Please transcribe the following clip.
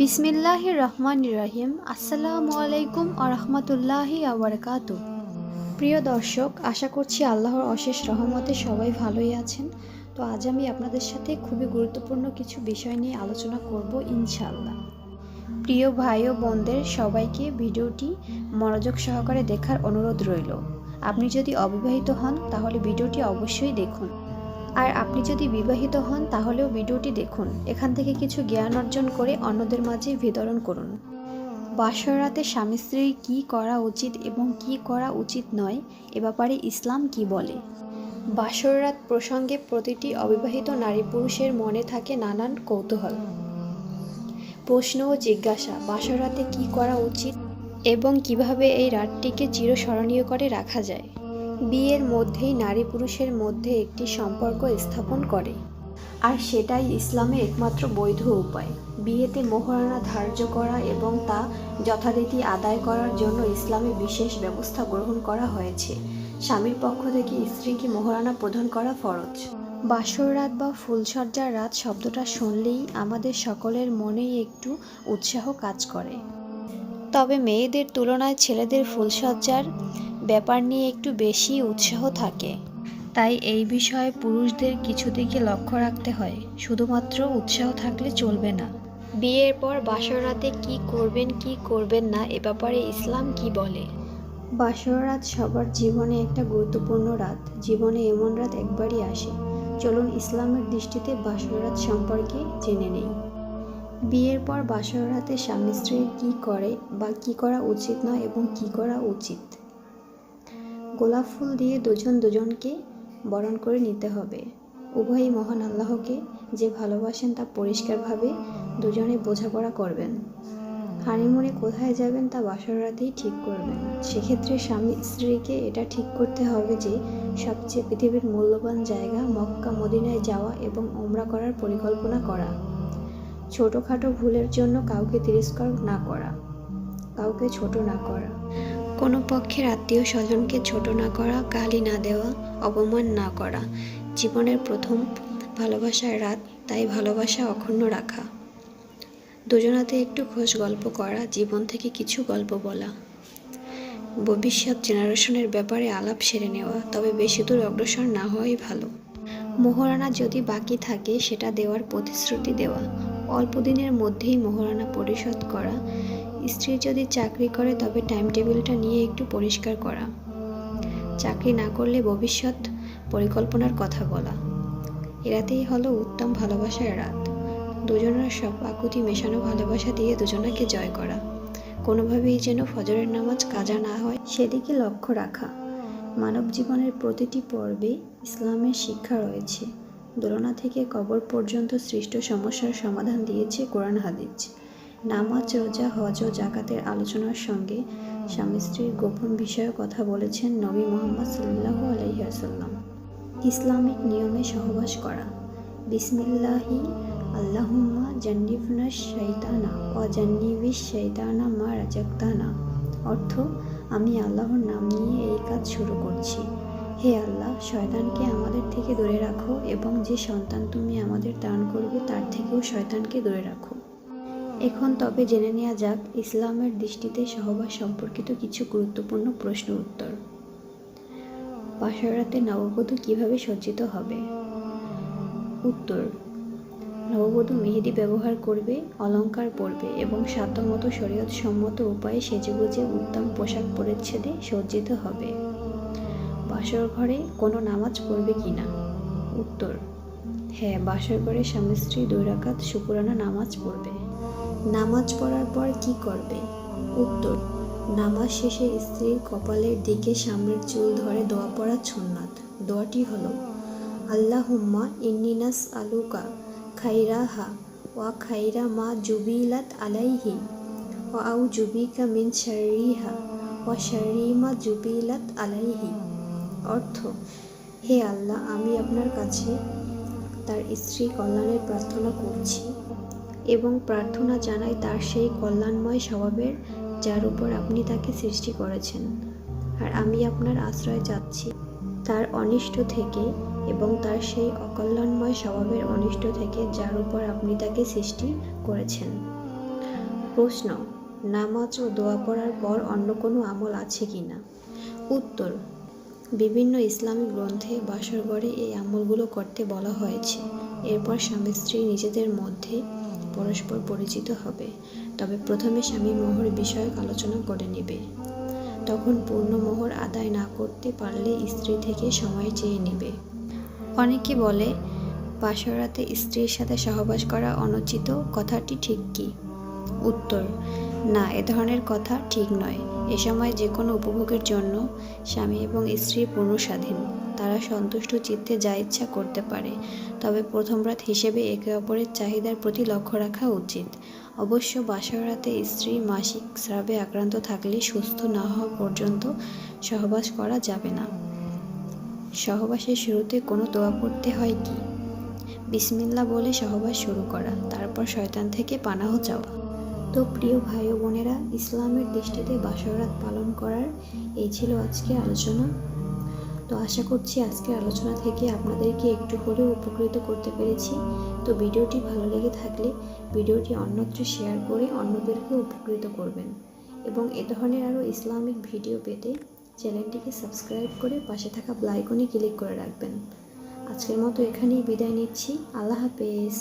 বিসমিল্লাহির রহমানির রহিম। আসসালামু আলাইকুম ওয়া রাহমাতুল্লাহি ওয়া বারাকাতুহু। প্রিয় দর্শক, আশা করছি আল্লাহর অশেষ রহমতে সবাই ভালোই আছেন। তো আজ আমি আপনাদের সাথে খুবই গুরুত্বপূর্ণ কিছু বিষয় নিয়ে আলোচনা করব ইনশাআল্লাহ। প্রিয় ভাই ও বোনদের সবাইকে ভিডিওটি মনোযোগ সহকারে দেখার অনুরোধ রইল। আপনি যদি অবিবাহিত হন তাহলে ভিডিওটি অবশ্যই দেখুন, আর আপনি যদি বিবাহিত হন তাহলেও ভিডিওটি দেখুন। এখান থেকে কিছু জ্ঞান অর্জন করে অন্যদের মাঝে বিতরণ করুন। বাসর রাতে স্বামী স্ত্রীর কী করা উচিত এবং কি করা উচিত নয়, এ ব্যাপারে ইসলাম কি বলে। বাসর রাত প্রসঙ্গে প্রতিটি অবিবাহিত নারী পুরুষের মনে থাকে নানান কৌতূহল, প্রশ্ন ও জিজ্ঞাসা। বাসর রাতে কী করা উচিত এবং কিভাবে এই রাতটিকে চিরস্মরণীয় করে রাখা যায়। বিয়ের মধ্যেই নারী পুরুষের মধ্যে একটি সম্পর্ক স্থাপন করে, আর সেটাই ইসলামের একমাত্র বৈধ উপায়। বিয়েতে মোহরানা ধার্য করা এবং তা যথারীতি আদায় করার জন্য ইসলামে বিশেষ ব্যবস্থা গ্রহণ করা হয়েছে। স্বামীর পক্ষ থেকে স্ত্রীকে মোহরানা প্রদান করা ফরজ। বাসর রাত বা ফুলসজ্জার রাত শব্দটা শুনলেই আমাদের সকলের মনেই একটু উৎসাহ কাজ করে। তবে মেয়েদের তুলনায় ছেলেদের ফুলসজ্জার ব্যাপার নিয়ে একটু বেশি উৎসাহ থাকে, তাই এই বিষয়ে পুরুষদের কিছু দিকে লক্ষ্য রাখতে হয়। শুধুমাত্র উৎসাহ থাকলে চলবে না। বিয়ের পর বাসর রাতে কী করবেন কি করবেন না, এ ব্যাপারে ইসলাম কি বলে। বাসর রাত সবার জীবনে একটা গুরুত্বপূর্ণ রাত। জীবনে এমন রাত একবারই আসে। চলুন ইসলামের দৃষ্টিতে বাসর রাত সম্পর্কে জেনে নেই। বিয়ের পর বাসর রাতে স্বামী স্ত্রীর কী করে বা কী করা উচিত নয় এবং কী করা উচিত। গোলাপ ফুল দিয়ে দুজন দুজনকে বরণ করে নিতে হবে। উভয়ই মহান আল্লাহকে যে ভালোবাসেন তা পরিষ্কারভাবে দুজনে বোঝাপড়া করবেন। হানিমুনে কোথায় যাবেন তা বাসর রাতেই ঠিক করবেন। সেক্ষেত্রে স্বামী স্ত্রীকে এটা ঠিক করতে হবে যে সবচেয়ে পৃথিবীর মূল্যবান জায়গা মক্কা মদিনায় যাওয়া এবং উমরা করার পরিকল্পনা করা। ছোটোখাটো ভুলের জন্য কাউকে তিরস্কার না করা, কাউকে ছোট না করা, কোনো পক্ষের আত্মীয় স্বজনকে ছোট না করা, গালি না দেওয়া, অপমান না করা। জীবনের প্রথম ভালোবাসার রাত, তাই ভালোবাসা অক্ষুণ্ণ রাখা। দুজনাতে একটু খোশ গল্প করা, জীবন থেকে কিছু গল্প বলা, ভবিষ্যৎ জেনারেশনের ব্যাপারে আলাপ সেরে নেওয়া, তবে বেশি দূর অগ্রসর না হওয়াই ভালো। মোহরানা যদি বাকি থাকে সেটা দেওয়ার প্রতিশ্রুতি দেওয়া, অল্প দিনের মধ্যেই মোহরানা পরিশোধ করা। স্ত্রী যদি চাকরি করে তবে টাইম টেবিলটা নিয়ে একটু পরিষ্কার করা। চাকরি না করলে ভবিষ্যৎ পরিকল্পনার কথা বলা। এরাতেই হলো উত্তম ভালোবাসার রাত। দুজনের সব আকুতি মেশানো ভালোবাসা দিয়ে দুজনাকে জয় করা। কোনোভাবেই যেন ফজরের নামাজ কাজা না হয় সেদিকে লক্ষ্য রাখা। মানব জীবনের প্রতিটি পর্বে ইসলামের শিক্ষা রয়েছে। দোলনা থেকে কবর পর্যন্ত সৃষ্ট সমস্যার সমাধান দিয়েছে কোরআন হাদিস। নামাজ, রোজা, হজ ও জাকাতের আলোচনার সঙ্গে স্বামী স্ত্রীর গোপন বিষয়ে কথা বলেছেন নবী মুহাম্মদ সাল্লাল্লাহু আলাইহি ওয়াসাল্লাম। ইসলামিক নিয়মে সহবাস করা। বিসমিল্লাহি আল্লাহুম্মা জান্নিবনা শাইতানা ওয়া জান্নিবিশ শাইতানা মা রাযাকতানা। অর্থ, আমি আল্লাহর নাম নিয়ে এই কাজ শুরু করছি। হে আল্লাহ, শয়তানকে আমাদের থেকে দূরে রাখো এবং যে সন্তান তুমি আমাদের দান করবে তার থেকেও শয়তানকে দূরে রাখো। এখন তবে জেনে নেওয়া যাক ইসলামের দৃষ্টিতে সহবাস সম্পর্কিত কিছু গুরুত্বপূর্ণ প্রশ্ন উত্তর। বাসর রাতে নববধূ কিভাবে সজ্জিত হবে? উত্তর, নববধূ মেহেদি ব্যবহার করবে, অলংকার পরবে এবং সাধ্যমতো শরীয়ত সম্মত উপায়ে সেজেগুজে উত্তম পোশাক পরিচ্ছদে সজ্জিত হবে। বাসর ঘরে কোনো নামাজ পড়বে কিনা? উত্তর, হ্যাঁ, বাসর ঘরে স্বামী স্ত্রী 2 রাকাত শুকরানা নামাজ পড়বে। নামাজ পড়ার পর কি করবে? উত্তর, নামাজ শেষে স্ত্রীর কপালের দিকে সামনের চুল ধরে দোয়া পড়া সুন্নাত। দোয়াটি হলো, আল্লাহুম্মা ইন্নী নাসআলুকা খাইরাহা ওয়া খাইরা মা জুবিলাত আলাইহি ওয়া আউযুবিকা মিন শাররিহা ওয়া শাররি মা জুবিলাত আলাইহি। অর্থ, হে আল্লাহ, আমি আপনার কাছে তার স্ত্রী কল্যাণের প্রার্থনা করছি এবং প্রার্থনা জানাই তার সেই কল্যাণময় স্বভাবের যার উপর আপনি তাকে সৃষ্টি করেছেন। আর আমি আপনার আশ্রয় চাচ্ছি তার অনিষ্ট থেকে এবং তার সেই অকল্যাণময় স্বভাবের অনিষ্ট থেকে যার উপর আপনি তাকে সৃষ্টি করেছেন। প্রশ্ন: নামাজ ও দোয়া পড়ার পর অন্য কোনো আমল আছে কি না? উত্তর: বিভিন্ন ইসলামিক গ্রন্থে বাসর ঘরে এই আমলগুলো করতে বলা হয়েছে। এরপর স্বামী স্ত্রী নিজেদের মধ্যে পরস্পর পরিচিত হবে, তবে প্রথমে স্বামী মোহর বিষয়ক আলোচনা করে নেবে। তখন পূর্ণ মোহর আদায় না করতে পারলে স্ত্রী থেকে সময় চেয়ে নেবে। অনেকে বলে বাসর রাতে স্ত্রীর সাথে সহবাস করা অনুচিত, কথাটি ঠিক কি? উত্তর: না, এ ধরনের কথা ঠিক নয়। এ সময় যে কোনো উপভোগের জন্য স্বামী এবং স্ত্রী পূর্ণ স্বাধীন। তারা সন্তুষ্ট চিত্তে যা ইচ্ছা করতে পারে, তবে প্রথম রাত হিসেবে একে অপরের চাহিদার প্রতি লক্ষ্য রাখা উচিত। অবশ্য বাসর রাতে স্ত্রী মাসিক স্রাবে আক্রান্ত থাকলে সুস্থ না হওয়া পর্যন্ত সহবাস করা যাবে না। সহবাসের শুরুতে কোনো দোয়া পড়তে হয় কি? বিসমিল্লাহ বলে সহবাস শুরু করা, তারপর শয়তান থেকে পানাহ চাওয়া। তো প্রিয় ভাই ও বোনেরা, ইসলামের দৃষ্টিতে বাসর রাত পালন করার এই ছিল আজকের আলোচনা। তো আশা করছি আজকের আলোচনা থেকে আপনাদেরকে একটু হলেও উপকৃত করতে পেরেছি। তো ভিডিওটি ভালো লেগে থাকলে ভিডিওটি অন্যত্র শেয়ার করে অন্যদেরকে উপকৃত করবেন, এবং এ ধরনের আরও ইসলামিক ভিডিও পেতে চ্যানেলটিকে সাবস্ক্রাইব করে পাশে থাকা বেল আইকনে ক্লিক করে রাখবেন। আজকের মতো এখানেই বিদায় নিচ্ছি। আল্লাহ হাফেজ।